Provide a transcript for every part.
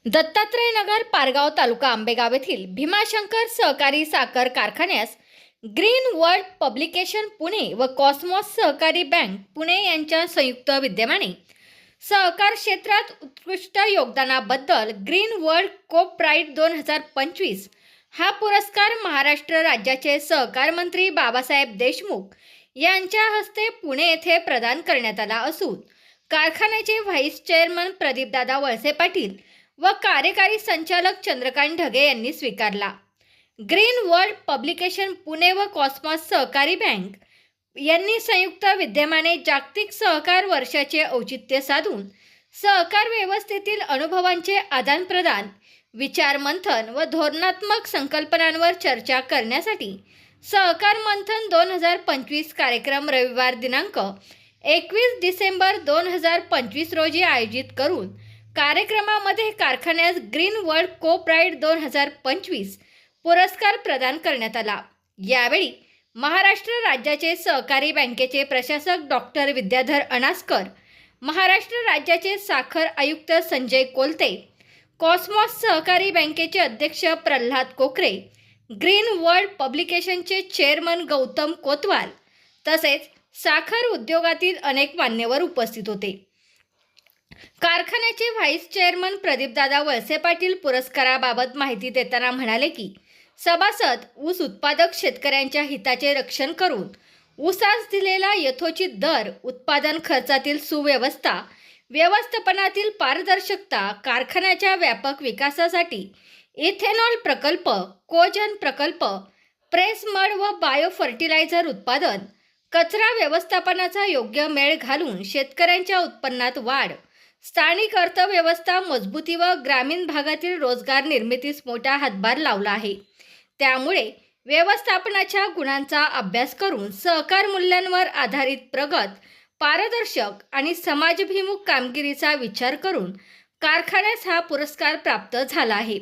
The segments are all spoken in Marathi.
दत्तात्रय नगर पारगाव तालुका आंबेगाव येथील भीमाशंकर सहकारी साखर कारखान्यास ग्रीन वर्ल्ड पब्लिकेशन पुणे व कॉस्मॉस सहकारी बँक पुणे यांच्या संयुक्त विद्यमाने सहकार क्षेत्रात उत्कृष्ट योगदानाबद्दल ग्रीन वर्ल्ड कोप प्राईड 2025 हा पुरस्कार महाराष्ट्र राज्याचे सहकार मंत्री बाबासाहेब देशमुख यांच्या हस्ते पुणे येथे प्रदान करण्यात आला असून कारखान्याचे व्हाईस चेअरमन प्रदीपदादा वळसे पाटील व कार्यकारी संचालक चंद्रकांत ढगे यांनी स्वीकारला। ग्रीन वर्ल्ड पब्लिकेशन पुणे व कॉस्मॉस सहकारी बँक यांनी संयुक्त विद्यमाने जागतिक सहकार वर्षाचे औचित्य साधून सहकार व्यवस्थेतील अनुभवांचे आदानप्रदान, विचार मंथन व धोरणात्मक संकल्पनांवर चर्चा करण्यासाठी सहकार मंथन 2025 कार्यक्रम रविवार दिनांक 21 डिसेंबर 2025 रोजी आयोजित करून कार्यक्रमामध्ये कारखान्यास ग्रीन वर्ल्ड को प्राईड 2025 पुरस्कार प्रदान करण्यात आला। यावेळी महाराष्ट्र राज्याचे सहकारी बँकेचे प्रशासक डॉक्टर विद्याधर अनास्कर, महाराष्ट्र राज्याचे साखर आयुक्त संजय कोलते, कॉस्मॉस सहकारी बँकेचे अध्यक्ष प्रल्हाद कोकरे, ग्रीन वर्ल्ड पब्लिकेशनचे चेअरमन गौतम कोतवाल तसेच साखर उद्योगातील अनेक मान्यवर उपस्थित होते। कारखान्याचे व्हाईस चेअरमन प्रदीपदादा वळसे पाटील पुरस्काराबाबत माहिती देताना म्हणाले की सभासद ऊस उत्पादक शेतकऱ्यांच्या हिताचे रक्षण करून ऊसास दिलेला यथोचित दर, उत्पादन खर्चातील सुव्यवस्था, व्यवस्थापनातील पारदर्शकता, कारखान्याच्या व्यापक विकासासाठी इथेनॉल प्रकल्प, कोजन प्रकल्प, प्रेस मड व बायो फर्टिलायझर उत्पादन, कचरा व्यवस्थापनाचा योग्य मेळ घालून शेतकऱ्यांच्या उत्पन्नात वाढ, स्थानिक अर्थव्यवस्था मजबूती व ग्रामीण भागातील रोजगार निर्मितीस मोठा हातभार लावला आहे। त्यामुळे व्यवस्थापनाच्या गुणांचा अभ्यास करून सहकार मूल्यांवर आधारित प्रगत, पारदर्शक आणि समाजभिमुख कामगिरीचा विचार करून कारखान्यास हा पुरस्कार प्राप्त झाला आहे।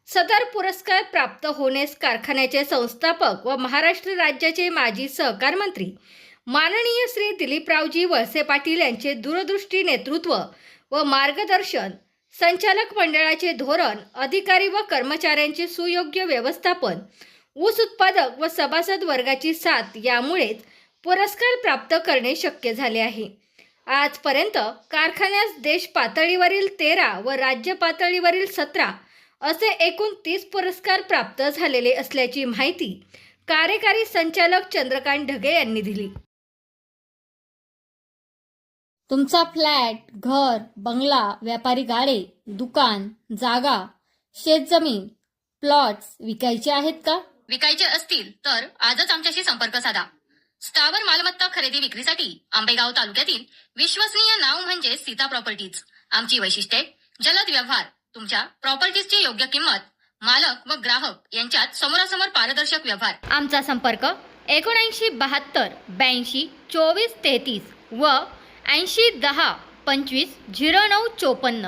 सदर पुरस्कार प्राप्त होण्यास कारखान्याचे संस्थापक व महाराष्ट्र राज्याचे माजी सहकार मंत्री माननीय श्री दिलीपरावजी वळसे पाटील यांचे दूरदृष्टी नेतृत्व व मार्गदर्शन, संचालक मंडळाचे धोरण, अधिकारी व कर्मचाऱ्यांचे सुयोग्य व्यवस्थापन, ऊस उत्पादक व सभासद वर्गाची साथ यामुळेच पुरस्कार प्राप्त करणे शक्य झाले आहे। आजपर्यंत कारखान्यास देश पातळीवरील 13 व राज्य पातळीवरील 17 असे एकूण 30 पुरस्कार प्राप्त झालेले असल्याची माहिती कार्यकारी संचालक चंद्रकांत ढगे यांनी दिली। तुमचा फ्लॅट, घर, बंगला, व्यापारी गाडे, दुकान, जागा, शेतजमीन, प्लॉट्स विकायचे आहेत का? विकायचे असतील तर आजच आमच्याशी संपर्क साधा। स्थावर मालमत्ता खरेदी विक्रीसाठी आंबेगाव तालुक्यातील विश्वसनीय नाव म्हणजे सीता प्रॉपर्टीज। आमची वैशिष्ट्ये: जलद व्यवहार, तुमच्या प्रॉपर्टीजची योग्य किंमत, मालक व ग्राहक यांच्यात समोरासमोर पारदर्शक व्यवहार। आमचा संपर्क 7972 82 24 33 व 80 10 25 09 54।